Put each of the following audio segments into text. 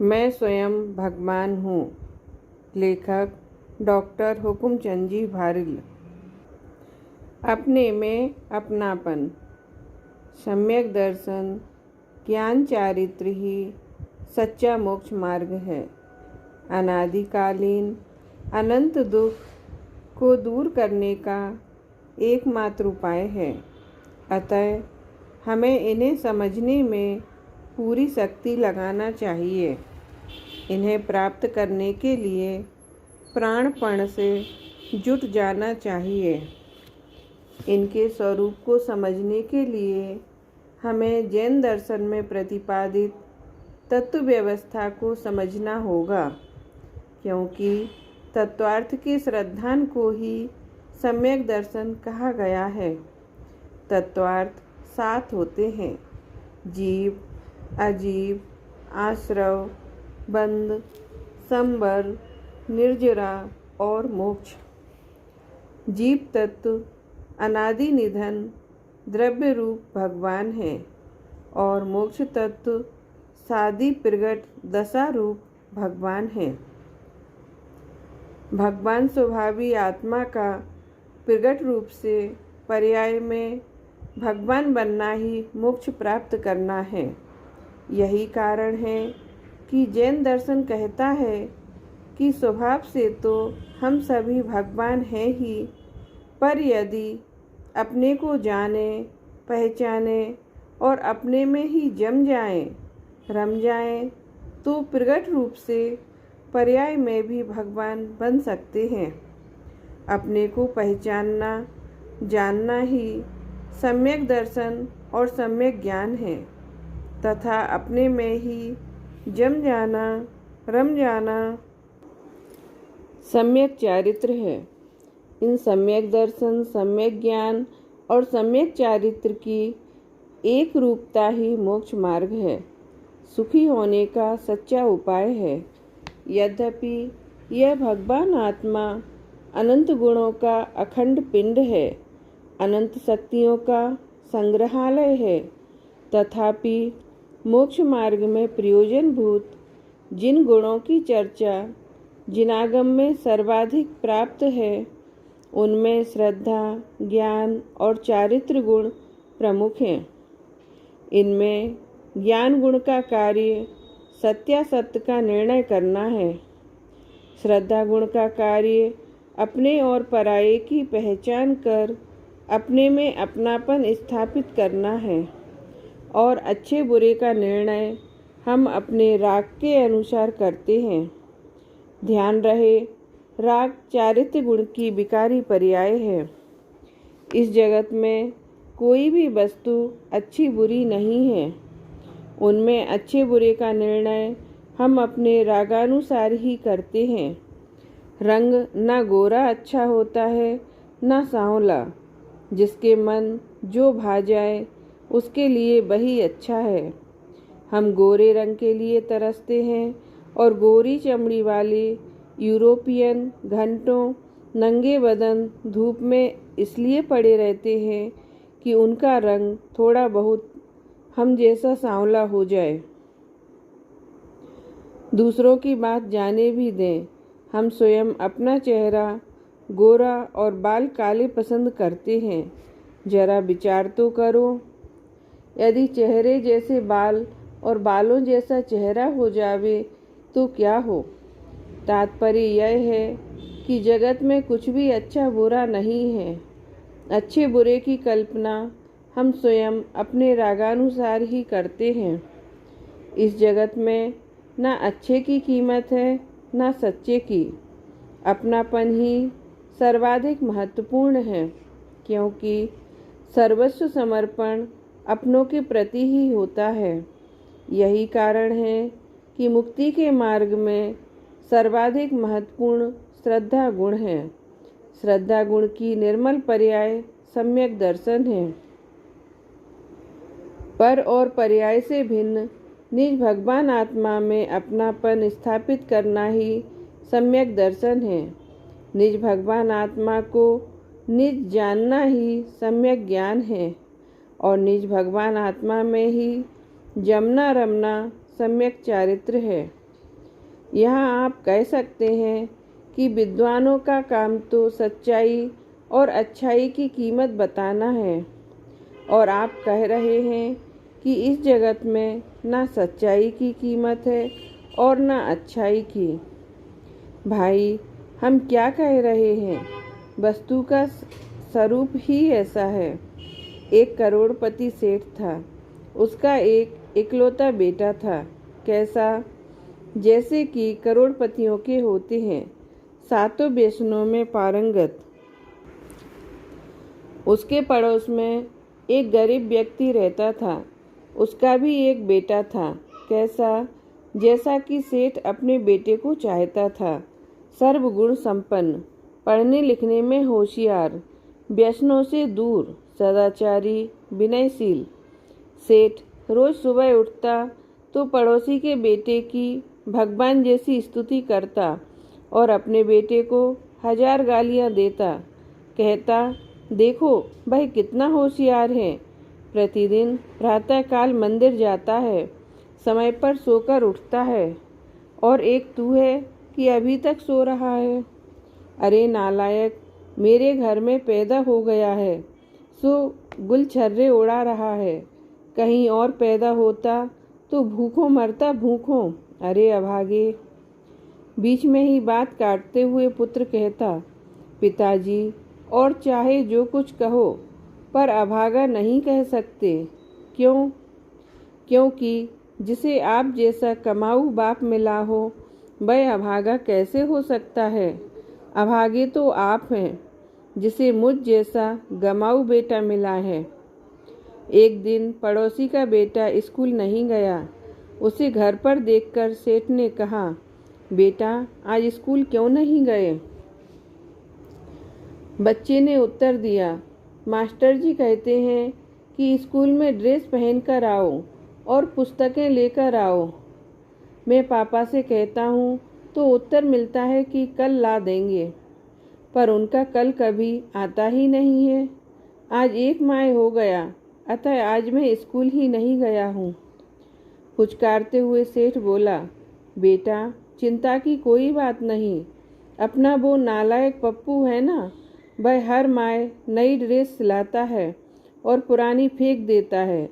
मैं स्वयं भगवान हूँ। लेखक डॉक्टर हुकुमचंद जी भारिल। अपने में अपनापन। सम्यक दर्शन ज्ञान चारित्र ही सच्चा मोक्ष मार्ग है। अनादिकालीन अनंत दुख को दूर करने का एकमात्र उपाय है। अतः हमें इन्हें समझने में पूरी शक्ति लगाना चाहिए। इन्हें प्राप्त करने के लिए प्राणपण से जुट जाना चाहिए। इनके स्वरूप को समझने के लिए हमें जैन दर्शन में प्रतिपादित तत्व व्यवस्था को समझना होगा, क्योंकि तत्वार्थ के श्रद्धान को ही सम्यक दर्शन कहा गया है। तत्वार्थ 7 होते हैं: जीव, अजीव, आश्रव, बंध, संबर, निर्जरा और मोक्ष। जीव तत्व अनादि निधन द्रव्य रूप भगवान है और मोक्ष तत्व सादि प्रगट दशा रूप भगवान है। भगवान स्वभावी आत्मा का प्रगट रूप से पर्याय में भगवान बनना ही मोक्ष प्राप्त करना है। यही कारण है कि जैन दर्शन कहता है कि स्वभाव से तो हम सभी भगवान हैं ही, पर यदि अपने को जाने, पहचाने और अपने में ही जम जाएं, रम जाएं, तो प्रगट रूप से पर्याय में भी भगवान बन सकते हैं। अपने को पहचानना, जानना ही सम्यक दर्शन और सम्यक ज्ञान है तथा अपने में ही जम जाना, रम जाना सम्यक चारित्र है। इन सम्यक दर्शन, सम्यक ज्ञान और सम्यक चारित्र की एक रूपता ही मोक्ष मार्ग है, सुखी होने का सच्चा उपाय है। यद्यपि यह भगवान आत्मा अनंत गुणों का अखंड पिंड है, अनंत शक्तियों का संग्रहालय है, तथापि मोक्ष मार्ग में प्रयोजनभूत जिन गुणों की चर्चा जिनागम में सर्वाधिक प्राप्त है, उनमें श्रद्धा, ज्ञान और चारित्र गुण प्रमुख हैं। इनमें ज्ञान गुण का कार्य सत्यासत्य का निर्णय करना है। श्रद्धा गुण का कार्य अपने और पराये की पहचान कर अपने में अपनापन स्थापित करना है और अच्छे बुरे का निर्णय हम अपने राग के अनुसार करते हैं। ध्यान रहे, राग चारित्र गुण की विकारी पर्याय है। इस जगत में कोई भी वस्तु अच्छी बुरी नहीं है। उनमें अच्छे बुरे का निर्णय हम अपने रागानुसार ही करते हैं। रंग न गोरा अच्छा होता है न सांवला। जिसके मन जो भा जाए उसके लिए वही अच्छा है। हम गोरे रंग के लिए तरसते हैं और गोरी चमड़ी वाले यूरोपियन घंटों नंगे बदन धूप में इसलिए पड़े रहते हैं कि उनका रंग थोड़ा बहुत हम जैसा सांवला हो जाए। दूसरों की बात जाने भी दें, हम स्वयं अपना चेहरा गोरा और बाल काले पसंद करते हैं। जरा विचार तो करो, यदि चेहरे जैसे बाल और बालों जैसा चेहरा हो जावे तो क्या हो। तात्पर्य यह है कि जगत में कुछ भी अच्छा बुरा नहीं है। अच्छे बुरे की कल्पना हम स्वयं अपने रागानुसार ही करते हैं। इस जगत में न अच्छे की कीमत है न सच्चे की। अपनापन ही सर्वाधिक महत्वपूर्ण है, क्योंकि सर्वस्व समर्पण अपनों के प्रति ही होता है। यही कारण है कि मुक्ति के मार्ग में सर्वाधिक महत्वपूर्ण श्रद्धा गुण है। श्रद्धा गुण की निर्मल पर्याय सम्यक दर्शन है। पर और पर्याय से भिन्न निज भगवान आत्मा में अपनापन स्थापित करना ही सम्यक दर्शन है। निज भगवान आत्मा को निज जानना ही सम्यक ज्ञान है और निज भगवान आत्मा में ही जमना रमना सम्यक चारित्र है। यहाँ आप कह सकते हैं कि विद्वानों का काम तो सच्चाई और अच्छाई की कीमत बताना है, और आप कह रहे हैं कि इस जगत में ना सच्चाई की कीमत है और ना अच्छाई की। भाई, हम क्या कह रहे हैं? वस्तु का स्वरूप ही ऐसा है। एक करोड़पति सेठ था। उसका एक इकलौता बेटा था। कैसा? जैसे कि करोड़पतियों के होते हैं, सातों व्यसनों में पारंगत। उसके पड़ोस में एक गरीब व्यक्ति रहता था। उसका भी एक बेटा था। कैसा? जैसा कि सेठ अपने बेटे को चाहता था। सर्वगुण संपन्न, पढ़ने लिखने में होशियार, व्यसनों से दूर, सदाचारी, विनयशील। सेठ रोज सुबह उठता तो पड़ोसी के बेटे की भगवान जैसी स्तुति करता और अपने बेटे को 1000 गालियां देता। कहता, देखो भाई कितना होशियार है, प्रतिदिन प्रातःकाल मंदिर जाता है, समय पर सोकर उठता है, और एक तू है कि अभी तक सो रहा है। अरे नालायक, मेरे घर में पैदा हो गया है सो गुलछर्रे उड़ा रहा है, कहीं और पैदा होता तो भूखों मरता भूखों। अरे अभागे। बीच में ही बात काटते हुए पुत्र कहता, पिताजी, और चाहे जो कुछ कहो पर अभागा नहीं कह सकते। क्यों? क्योंकि जिसे आप जैसा कमाऊ बाप मिला हो वह अभागा कैसे हो सकता है? अभागे तो आप हैं जिसे मुझ जैसा गमाऊ बेटा मिला है। एक दिन पड़ोसी का बेटा स्कूल नहीं गया। उसे घर पर देखकर सेठ ने कहा, बेटा आज स्कूल क्यों नहीं गए? बच्चे ने उत्तर दिया, मास्टर जी कहते हैं कि स्कूल में ड्रेस पहनकर आओ और पुस्तकें लेकर आओ। मैं पापा से कहता हूँ तो उत्तर मिलता है कि कल ला देंगे, पर उनका कल कभी आता ही नहीं है। आज 1 माह हो गया, अतः आज मैं स्कूल ही नहीं गया हूँ। पुचकारते हुए सेठ बोला, बेटा चिंता की कोई बात नहीं। अपना वो नालायक पप्पू है ना, वह हर माह नई ड्रेस सिलाता है और पुरानी फेंक देता है।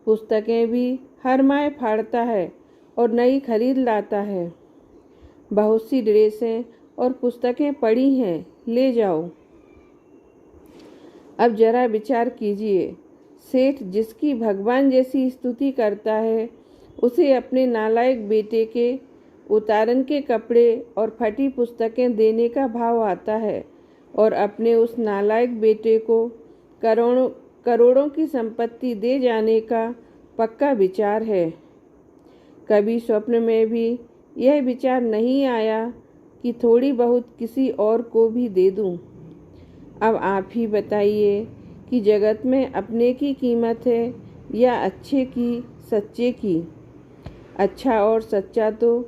पुस्तकें भी हर माह फाड़ता है और नई खरीद लाता है। बहुत सी ड्रेसें और पुस्तकें पड़ी हैं, ले जाओ। अब जरा विचार कीजिए, सेठ जिसकी भगवान जैसी स्तुति करता है उसे अपने नालायक बेटे के उतारन के कपड़े और फटी पुस्तकें देने का भाव आता है, और अपने उस नालायक बेटे को करोड़ों की संपत्ति दे जाने का पक्का विचार है। कभी स्वप्न में भी यह विचार नहीं आया कि थोड़ी बहुत किसी और को भी दे दूं। अब आप ही बताइए कि जगत में अपने की कीमत है या अच्छे की, सच्चे की? अच्छा और सच्चा तो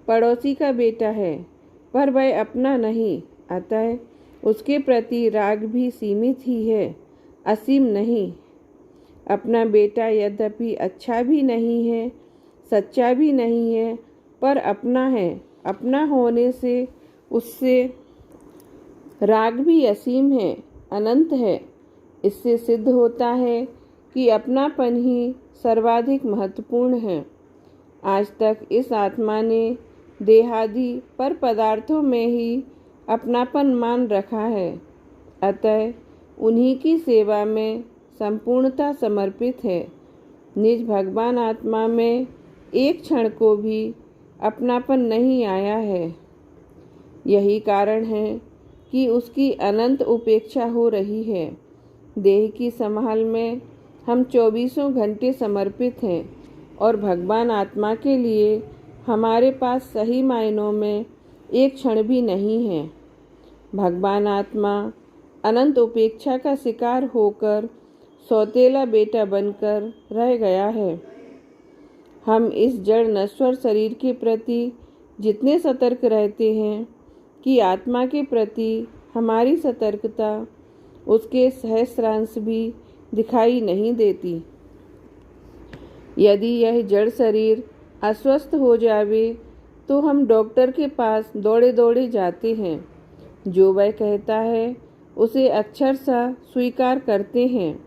पड़ोसी का बेटा है, पर वह अपना नहीं, अतः उसके प्रति राग भी सीमित ही है, असीम नहीं। अपना बेटा यद्यपि अच्छा भी नहीं है, सच्चा भी नहीं है, पर अपना है। अपना होने से उससे राग भी असीम है, अनंत है। इससे सिद्ध होता है कि अपनापन ही सर्वाधिक महत्वपूर्ण है। आज तक इस आत्मा ने देहादि पर पदार्थों में ही अपनापन मान रखा है, अतः उन्हीं की सेवा में संपूर्णता समर्पित है। निज भगवान आत्मा में एक क्षण को भी अपनापन नहीं आया है। यही कारण है कि उसकी अनंत उपेक्षा हो रही है। देह की संभाल में हम 24 घंटे समर्पित हैं, और भगवान आत्मा के लिए हमारे पास सही मायनों में एक क्षण भी नहीं है। भगवान आत्मा अनंत उपेक्षा का शिकार होकर सौतेला बेटा बनकर रह गया है। हम इस जड़ नश्वर शरीर के प्रति जितने सतर्क रहते हैं कि आत्मा के प्रति हमारी सतर्कता उसके सहस्रांश भी दिखाई नहीं देती। यदि यह जड़ शरीर अस्वस्थ हो जावे तो हम डॉक्टर के पास दौड़े दौड़े जाते हैं। जो वह कहता है उसे अक्षरशः स्वीकार करते हैं।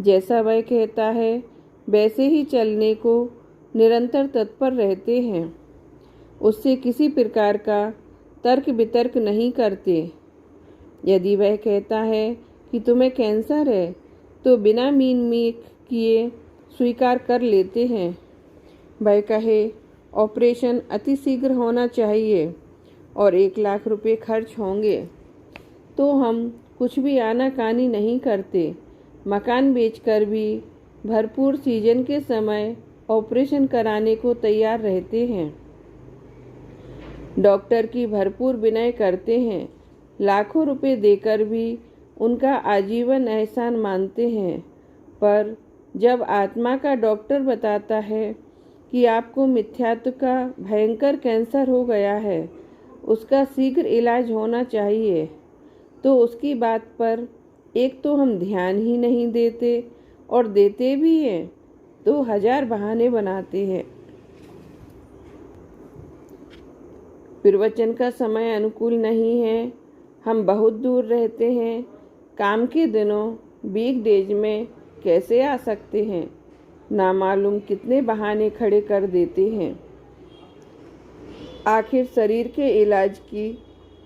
जैसा वह कहता है वैसे ही चलने को निरंतर तत्पर रहते हैं। उससे किसी प्रकार का तर्क वितर्क नहीं करते। यदि वह कहता है कि तुम्हें कैंसर है तो बिना मीन मीक किए स्वीकार कर लेते हैं। वह कहे ऑपरेशन अति शीघ्र होना चाहिए और 1 लाख रुपए खर्च होंगे तो हम कुछ भी आनाकानी नहीं करते। मकान बेचकर भी भरपूर सीजन के समय ऑपरेशन कराने को तैयार रहते हैं। डॉक्टर की भरपूर विनय करते हैं। लाखों रुपए देकर भी उनका आजीवन एहसान मानते हैं। पर जब आत्मा का डॉक्टर बताता है कि आपको मिथ्यात्व का भयंकर कैंसर हो गया है, उसका शीघ्र इलाज होना चाहिए, तो उसकी बात पर एक तो हम ध्यान ही नहीं देते और देते भी हैं तो 1000 बहाने बनाते हैं। प्रवचन का समय अनुकूल नहीं है, हम बहुत दूर रहते हैं, काम के दिनों वीकडेज में कैसे आ सकते हैं, नामालूम कितने बहाने खड़े कर देते हैं। आखिर शरीर के इलाज की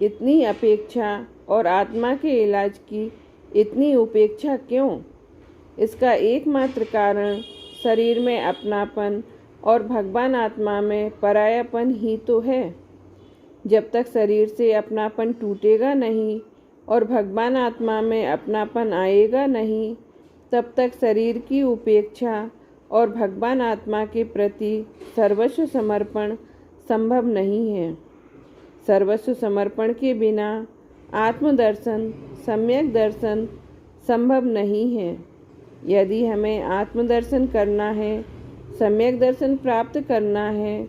इतनी अपेक्षा और आत्मा के इलाज की इतनी उपेक्षा क्यों? इसका एकमात्र कारण शरीर में अपनापन और भगवान आत्मा में परायापन ही तो है। जब तक शरीर से अपनापन टूटेगा नहीं और भगवान आत्मा में अपनापन आएगा नहीं, तब तक शरीर की उपेक्षा और भगवान आत्मा के प्रति सर्वस्व समर्पण संभव नहीं है। सर्वस्व समर्पण के बिना आत्मदर्शन, सम्यक दर्शन संभव नहीं है। यदि हमें आत्मदर्शन करना है, सम्यक दर्शन प्राप्त करना है,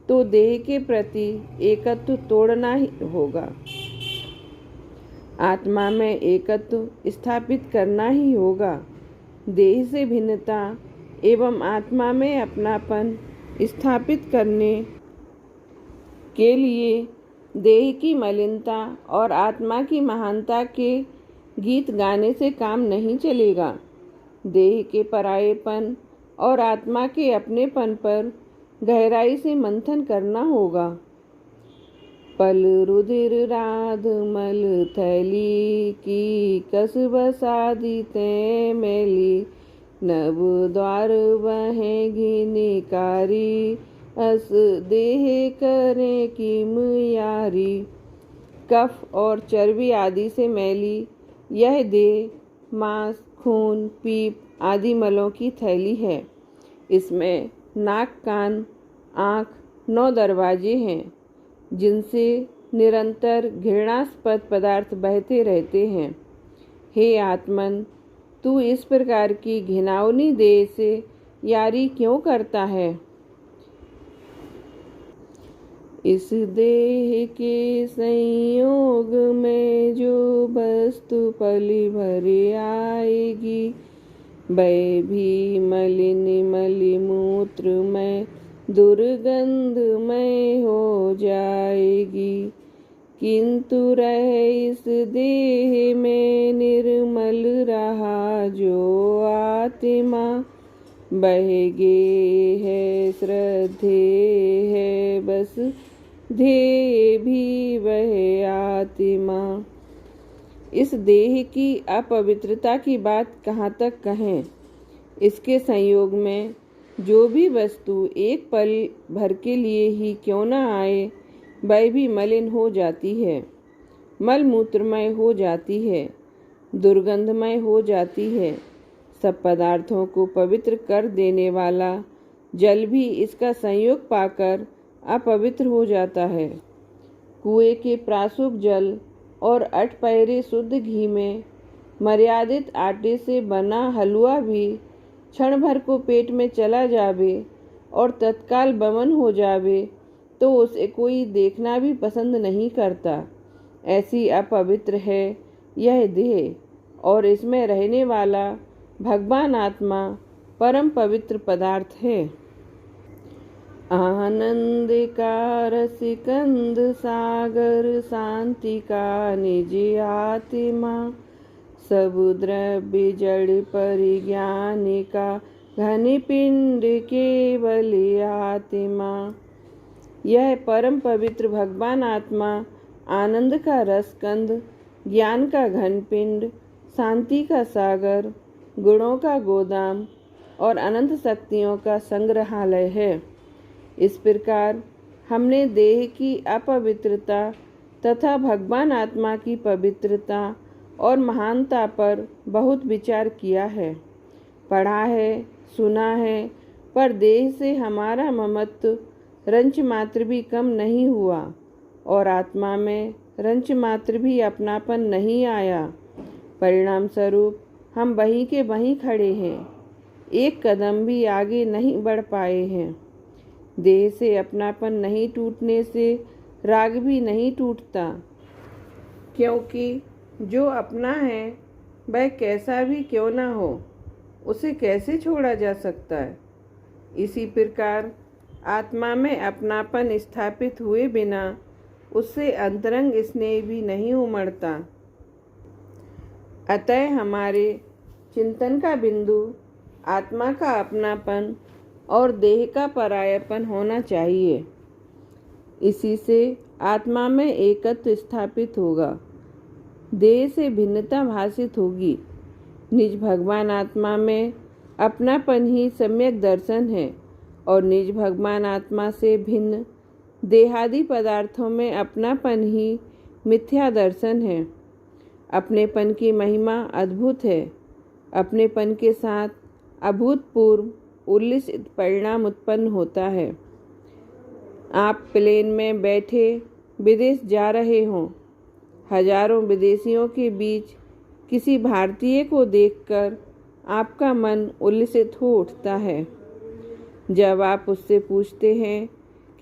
तो देह के प्रति एकत्व तोड़ना ही होगा। आत्मा में एकत्व स्थापित करना ही होगा। देह से भिन्नता एवं आत्मा में अपनापन स्थापित करने के लिए देह की मलिनता और आत्मा की महानता के गीत गाने से काम नहीं चलेगा। देह के परायेपन और आत्मा के अपनेपन पर गहराई से मंथन करना होगा। पल रुधिर राध मल थैली की कस बसादी ते मैली, नव द्वार बहेगी निकारी, अस देह करे की मुयारी। कफ और चर्बी आदि से मैली यह देह मांस, खून, पीप आदि मलों की थैली है। इसमें नाक, कान, आँख 9 दरवाजे हैं जिनसे निरंतर घृणास्पद पदार्थ बहते रहते हैं। हे आत्मन, तू इस प्रकार की घिनौनी देह से यारी क्यों करता है? इस देह के संयोग में जो वस्तु पली भरी आएगी, वह भी मलिन मलि मूत्र में दुर्गंधमय हो जाएगी। किंतु रह इस देह में निर्मल रहा जो आत्मा, बहगे है श्रद्धे है बस ध्येय भी वह आत्मा। इस देह की अपवित्रता की बात कहाँ तक कहें। इसके संयोग में जो भी वस्तु एक पल भर के लिए ही क्यों न आए, वह भी मलिन हो जाती है, मल मूत्रमय हो जाती है, दुर्गंधमय हो जाती है। सब पदार्थों को पवित्र कर देने वाला जल भी इसका संयोग पाकर अपवित्र हो जाता है। कुएं के प्राशुभ जल और 8 पैरे शुद्ध घी में मर्यादित आटे से बना हलवा भी क्षण भर को पेट में चला जावे और तत्काल बमन हो जावे तो उसे कोई देखना भी पसंद नहीं करता। ऐसी अपवित्र है यह देह और इसमें रहने वाला भगवान आत्मा परम पवित्र पदार्थ है। आनंद का रसिकंद सागर, शांति का निज आत्मा, सब द्रव्य जड़ परिज्ञान का घन पिंड केवल आत्मा। यह परम पवित्र भगवान आत्मा आनंद का रसकंद, ज्ञान का घन पिंड, शांति का सागर, गुणों का गोदाम और अनंत शक्तियों का संग्रहालय है। इस प्रकार हमने देह की अपवित्रता तथा भगवान आत्मा की पवित्रता और महानता पर बहुत विचार किया है, पढ़ा है, सुना है, पर देह से हमारा ममत्व रंच मात्र भी कम नहीं हुआ और आत्मा में रंच मात्र भी अपनापन नहीं आया। परिणाम स्वरूप हम वहीं के वहीं खड़े हैं, एक कदम भी आगे नहीं बढ़ पाए हैं। देह से अपनापन नहीं टूटने से राग भी नहीं टूटता, क्योंकि जो अपना है वह कैसा भी क्यों ना हो, उसे कैसे छोड़ा जा सकता है। इसी प्रकार आत्मा में अपनापन स्थापित हुए बिना उससे अंतरंग स्नेह भी नहीं उमड़ता। अतः हमारे चिंतन का बिंदु आत्मा का अपनापन और देह का परायापन होना चाहिए। इसी से आत्मा में एकत्व स्थापित होगा, देह से भिन्नता भासित होगी। निज भगवान आत्मा में अपनापन ही सम्यक दर्शन है और निज भगवान आत्मा से भिन्न देहादि पदार्थों में अपनापन ही मिथ्या दर्शन है। अपनेपन की महिमा अद्भुत है। अपनेपन के साथ अभूतपूर्व उल्लिसित परिणाम उत्पन्न होता है। आप प्लेन में बैठे विदेश जा रहे हों, हजारों विदेशियों के बीच किसी भारतीय को देखकर आपका मन उल्लिसित हो उठता है। जब आप उससे पूछते हैं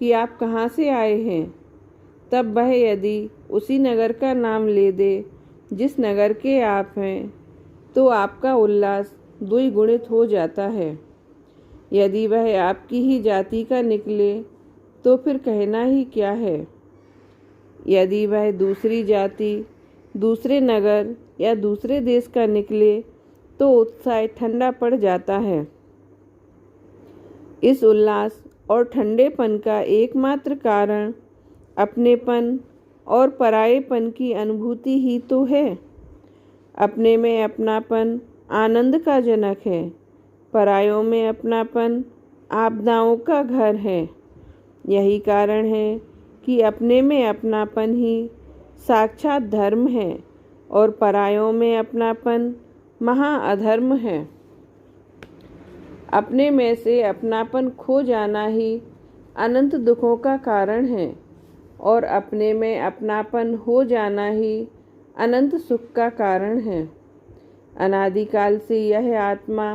कि आप कहाँ से आए हैं, तब वह यदि उसी नगर का नाम ले दे जिस नगर के आप हैं, तो आपका उल्लास द्विगुणित हो जाता है। यदि वह आपकी ही जाति का निकले तो फिर कहना ही क्या है। यदि वह दूसरी जाति, दूसरे नगर या दूसरे देश का निकले तो उत्साह ठंडा पड़ जाता है। इस उल्लास और ठंडेपन का एकमात्र कारण अपनेपन और परायेपन की अनुभूति ही तो है। अपने में अपनापन आनंद का जनक है, परायों में अपनापन आपदाओं का घर है। यही कारण है कि अपने में अपनापन ही साक्षात धर्म है और परायों में अपनापन महाअधर्म है। अपने में से अपनापन खो जाना ही अनंत दुखों का कारण है और अपने में अपनापन हो जाना ही अनंत सुख का कारण है। अनादिकाल से यह आत्मा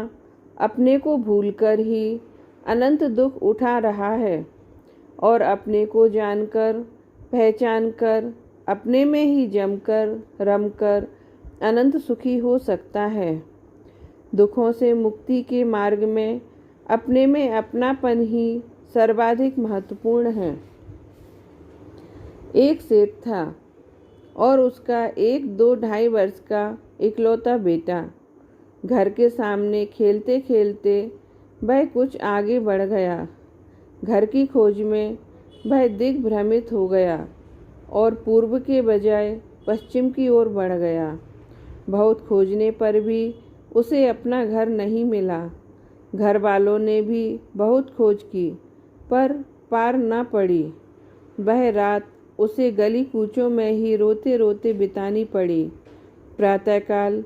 अपने को भूलकर ही अनंत दुख उठा रहा है और अपने को जानकर, पहचानकर, अपने में ही जमकर, रमकर अनंत सुखी हो सकता है। दुखों से मुक्ति के मार्ग में अपने में अपनापन ही सर्वाधिक महत्वपूर्ण है। एक सेठ था और उसका 1-2-2.5 वर्ष का इकलौता बेटा। घर के सामने खेलते खेलते वह कुछ आगे बढ़ गया। घर की खोज में वह दिग्भ्रमित हो गया और पूर्व के बजाय पश्चिम की ओर बढ़ गया। बहुत खोजने पर भी उसे अपना घर नहीं मिला। घर वालों ने भी बहुत खोज की पर पार न पड़ी। वह रात उसे गली कूचों में ही रोते रोते बितानी पड़ी। प्रातःकाल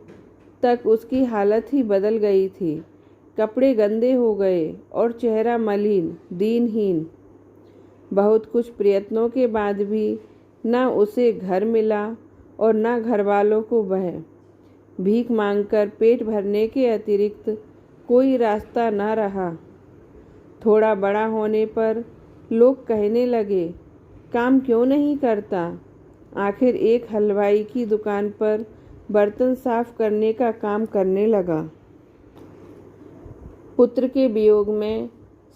तक उसकी हालत ही बदल गई थी। कपड़े गंदे हो गए और चेहरा मलिन, दीनहीन। बहुत कुछ प्रयत्नों के बाद भी न उसे घर मिला और न घर वालों को वह। भीख मांगकर पेट भरने के अतिरिक्त कोई रास्ता न रहा। थोड़ा बड़ा होने पर लोग कहने लगे, काम क्यों नहीं करता? आखिर एक हलवाई की दुकान पर बर्तन साफ करने का काम करने लगा। पुत्र के वियोग में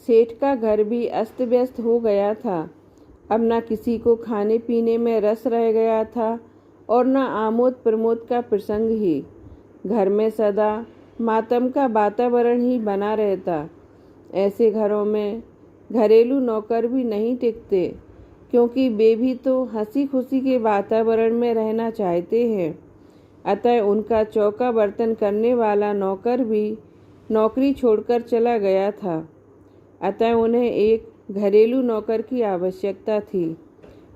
सेठ का घर भी अस्त व्यस्त हो गया था। अब न किसी को खाने पीने में रस रह गया था और न आमोद प्रमोद का प्रसंग ही। घर में सदा मातम का वातावरण ही बना रहता। ऐसे घरों में घरेलू नौकर भी नहीं टिकते, क्योंकि वे भी तो हंसी खुशी के वातावरण में रहना चाहते हैं। अतः उनका चौका बर्तन करने वाला नौकर भी नौकरी छोड़कर चला गया था। अतः उन्हें एक घरेलू नौकर की आवश्यकता थी।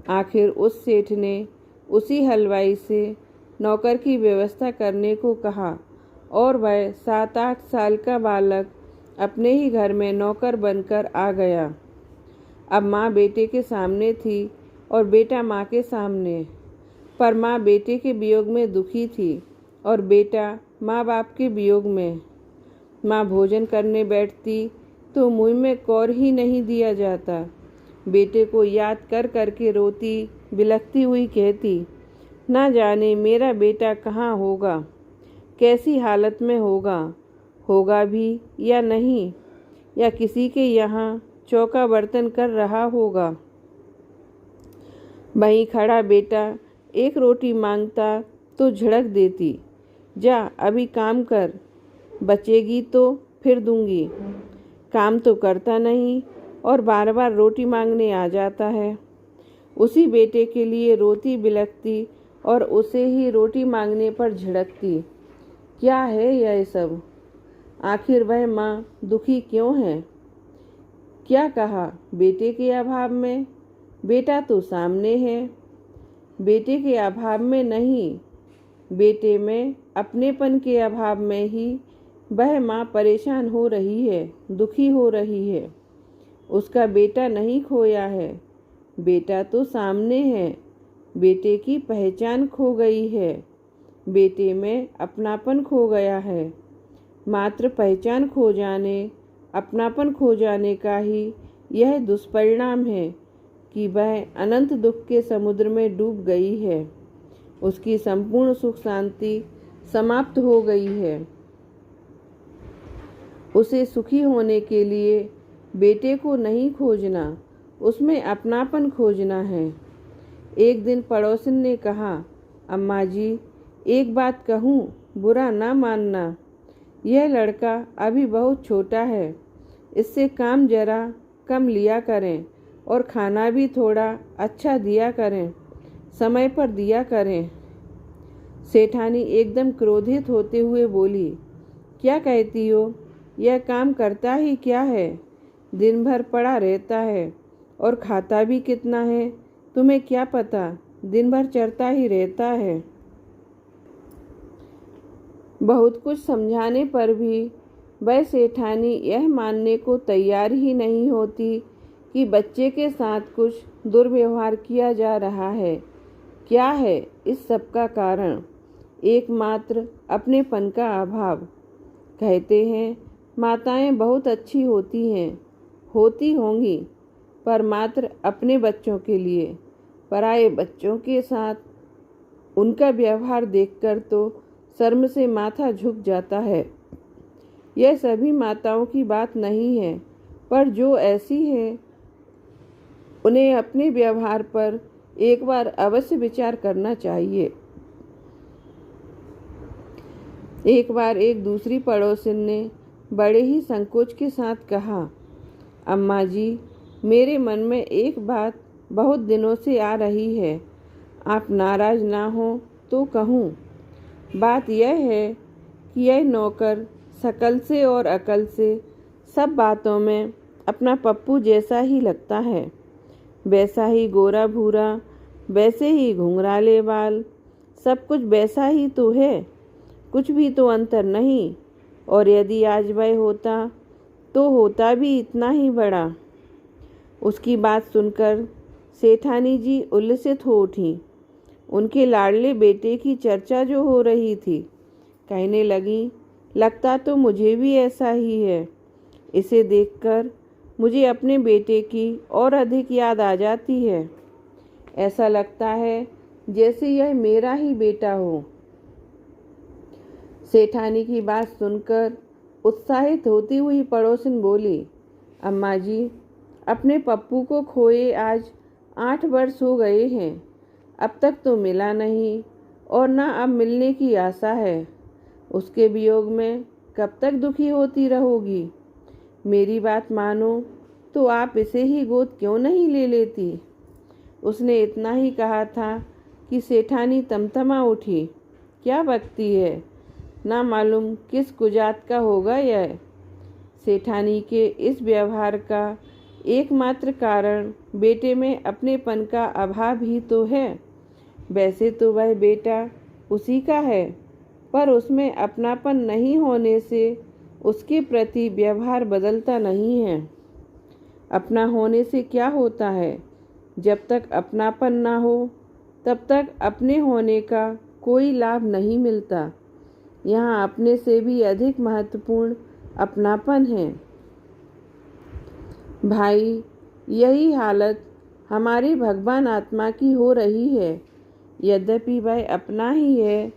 आखिर उस सेठ ने उसी हलवाई से नौकर की व्यवस्था करने को कहा और वह 7-8 साल का बालक अपने ही घर में नौकर बनकर आ गया। अब माँ बेटे के सामने थी और बेटा माँ के सामने, पर माँ बेटे के वियोग में दुखी थी और बेटा माँ बाप के वियोग में। माँ भोजन करने बैठती तो मुँह में कौर ही नहीं दिया जाता। बेटे को याद कर करके रोती बिलखती हुई कहती, ना जाने मेरा बेटा कहाँ होगा, कैसी हालत में होगा भी या नहीं, या किसी के यहाँ चौका बर्तन कर रहा होगा। वहीं खड़ा बेटा एक रोटी मांगता तो झड़क देती, जा अभी काम कर, बचेगी तो फिर दूंगी। काम तो करता नहीं और बार बार रोटी मांगने आ जाता है। उसी बेटे के लिए रोती बिलखती और उसे ही रोटी मांगने पर झिड़कती। क्या है यह सब? आखिर वह माँ दुखी क्यों है? क्या कहा बेटे के अभाव में? बेटा तो सामने है। बेटे के अभाव में नहीं, बेटे में अपनेपन के अभाव में ही वह माँ परेशान हो रही है, दुखी हो रही है। उसका बेटा नहीं खोया है, बेटा तो सामने है। बेटे की पहचान खो गई है, बेटे में अपनापन खो गया है। मात्र पहचान खो जाने, अपनापन खो जाने का ही यह दुष्परिणाम है कि वह अनंत दुख के समुद्र में डूब गई है। उसकी संपूर्ण सुख शांति समाप्त हो गई है। उसे सुखी होने के लिए बेटे को नहीं खोजना, उसमें अपनापन खोजना है। एक दिन पड़ोसन ने कहा, अम्मा जी एक बात कहूँ, बुरा ना मानना। यह लड़का अभी बहुत छोटा है, इससे काम जरा कम लिया करें और खाना भी थोड़ा अच्छा दिया करें, समय पर दिया करें। सेठानी एकदम क्रोधित होते हुए बोली, क्या कहती हो? यह काम करता ही क्या है? दिन भर पड़ा रहता है और खाता भी कितना है, तुम्हें क्या पता? दिन भर चरता ही रहता है। बहुत कुछ समझाने पर भी वह सेठानी यह मानने को तैयार ही नहीं होती कि बच्चे के साथ कुछ दुर्व्यवहार किया जा रहा है। क्या है इस सब का कारण? एकमात्र अपनेपन का अभाव। कहते हैं माताएं बहुत अच्छी होती हैं, होती होंगी, पर मात्र अपने बच्चों के लिए। पराये बच्चों के साथ उनका व्यवहार देखकर तो शर्म से माथा झुक जाता है। यह सभी माताओं की बात नहीं है, पर जो ऐसी है उन्हें अपने व्यवहार पर एक बार अवश्य विचार करना चाहिए। एक बार एक दूसरी पड़ोसिन ने बड़े ही संकोच के साथ कहा, अम्मा जी मेरे मन में एक बात बहुत दिनों से आ रही है, आप नाराज ना हो तो कहूँ। बात यह है कि यह नौकर शकल से और अकल से सब बातों में अपना पप्पू जैसा ही लगता है। वैसा ही गोरा भूरा, वैसे ही घुंघराले बाल, सब कुछ वैसा ही तो है, कुछ भी तो अंतर नहीं। और यदि आज वह होता तो होता भी इतना ही बड़ा। उसकी बात सुनकर सेठानी जी उल्लसित हो उठी। उनके लाडले बेटे की चर्चा जो हो रही थी, कहने लगी, लगता तो मुझे भी ऐसा ही है। इसे देखकर मुझे अपने बेटे की और अधिक याद आ जाती है। ऐसा लगता है जैसे यह मेरा ही बेटा हो। सेठानी की बात सुनकर उत्साहित होती हुई पड़ोसिन बोली, अम्मा जी, अपने पप्पू को खोए आज 8 वर्ष हो गए हैं। अब तक तो मिला नहीं और ना अब मिलने की आशा है। उसके वियोग में कब तक दुखी होती रहोगी? मेरी बात मानो तो आप इसे ही गोद क्यों नहीं ले लेती? उसने इतना ही कहा था कि सेठानी तमतमा उठी। क्या बकती है, ना मालूम किस कुजात का होगा यह। सेठानी के इस व्यवहार का एकमात्र कारण बेटे में अपनेपन का अभाव ही तो है। वैसे तो वह बेटा उसी का है, पर उसमें अपनापन नहीं होने से उसके प्रति व्यवहार बदलता नहीं है। अपना होने से क्या होता है? जब तक अपनापन ना हो तब तक अपने होने का कोई लाभ नहीं मिलता। यहाँ अपने से भी अधिक महत्वपूर्ण अपनापन है। भाई, यही हालत हमारी भगवान आत्मा की हो रही है। यद्यपि वह अपना ही है,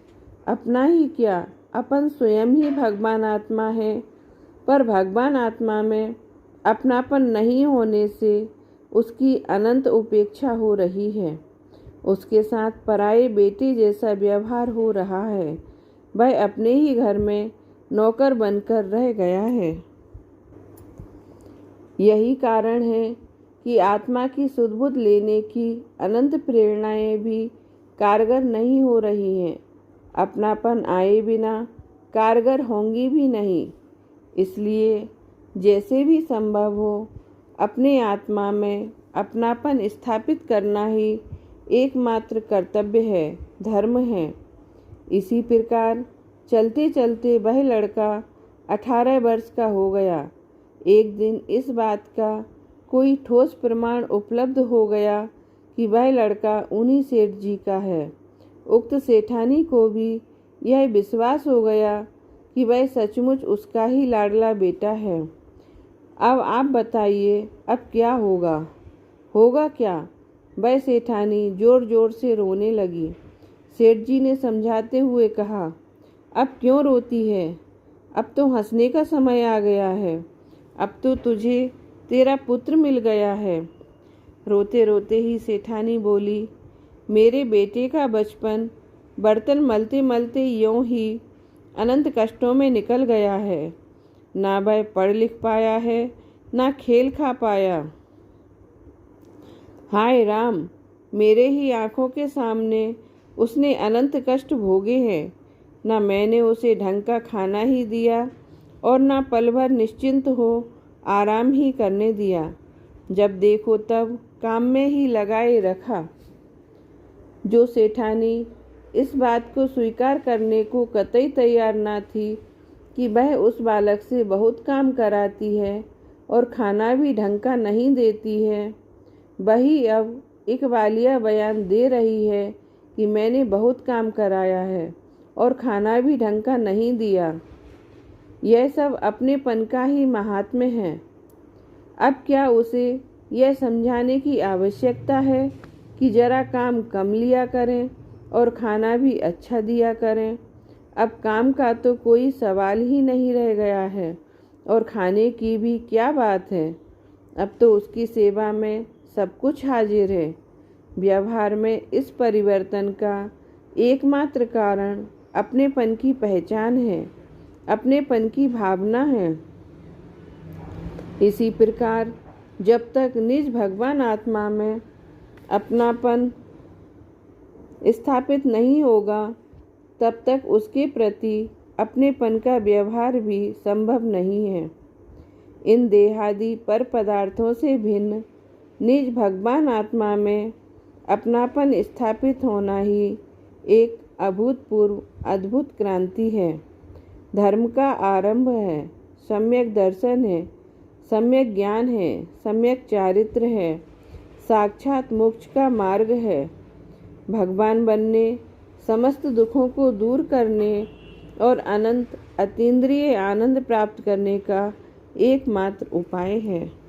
अपना ही क्या, अपन स्वयं ही भगवान आत्मा है, पर भगवान आत्मा में अपनापन नहीं होने से उसकी अनंत उपेक्षा हो रही है। उसके साथ पराये बेटे जैसा व्यवहार हो रहा है। वह अपने ही घर में नौकर बनकर रह गया है। यही कारण है कि आत्मा की सुध-बुध लेने की अनंत प्रेरणाएं भी कारगर नहीं हो रही हैं। अपनापन आए बिना कारगर होंगी भी नहीं। इसलिए जैसे भी संभव हो अपने आत्मा में अपनापन स्थापित करना ही एकमात्र कर्तव्य है, धर्म है। इसी प्रकार चलते चलते वह लड़का 18 वर्ष का हो गया। एक दिन इस बात का कोई ठोस प्रमाण उपलब्ध हो गया कि वह लड़का उन्हीं सेठ जी का है। उक्त सेठानी को भी यह विश्वास हो गया कि वह सचमुच उसका ही लाडला बेटा है। अब आप बताइए, अब क्या होगा? होगा क्या? वह सेठानी जोर जोर से रोने लगी। सेठ जी ने समझाते हुए कहा, अब क्यों रोती है? अब तो हंसने का समय आ गया है। अब तो तुझे तेरा पुत्र मिल गया है। रोते रोते ही सेठानी बोली, मेरे बेटे का बचपन बर्तन मलते मलते यूं ही अनंत कष्टों में निकल गया है। ना वह पढ़ लिख पाया है, ना खेल खा पाया। हाय राम, मेरे ही आंखों के सामने उसने अनंत कष्ट भोगे हैं। ना मैंने उसे ढंग का खाना ही दिया और ना पल भर निश्चिंत हो आराम ही करने दिया। जब देखो तब काम में ही लगाए रखा। जो सेठानी इस बात को स्वीकार करने को कतई तैयार ना थी कि वह उस बालक से बहुत काम कराती है और खाना भी ढंग का नहीं देती है, वही अब इकबालिया बयान दे रही है कि मैंने बहुत काम कराया है और खाना भी ढंग का नहीं दिया। यह सब अपनेपन का ही महात्म्य है। अब क्या उसे यह समझाने की आवश्यकता है कि जरा काम कम लिया करें और खाना भी अच्छा दिया करें? अब काम का तो कोई सवाल ही नहीं रह गया है और खाने की भी क्या बात है। अब तो उसकी सेवा में सब कुछ हाजिर है। व्यवहार में इस परिवर्तन का एकमात्र कारण अपनेपन की पहचान है, अपनेपन की भावना है। इसी प्रकार जब तक निज भगवान आत्मा में अपनापन स्थापित नहीं होगा तब तक उसके प्रति अपनेपन का व्यवहार भी संभव नहीं है। इन देहादि पर पदार्थों से भिन्न निज भगवान आत्मा में अपनापन स्थापित होना ही एक अभूतपूर्व अद्भुत क्रांति है। धर्म का आरंभ है, सम्यक दर्शन है, सम्यक ज्ञान है, सम्यक चारित्र है, साक्षात मोक्ष का मार्ग है। भगवान बनने, समस्त दुखों को दूर करने और अनंत अतीन्द्रिय आनंद प्राप्त करने का एकमात्र उपाय है।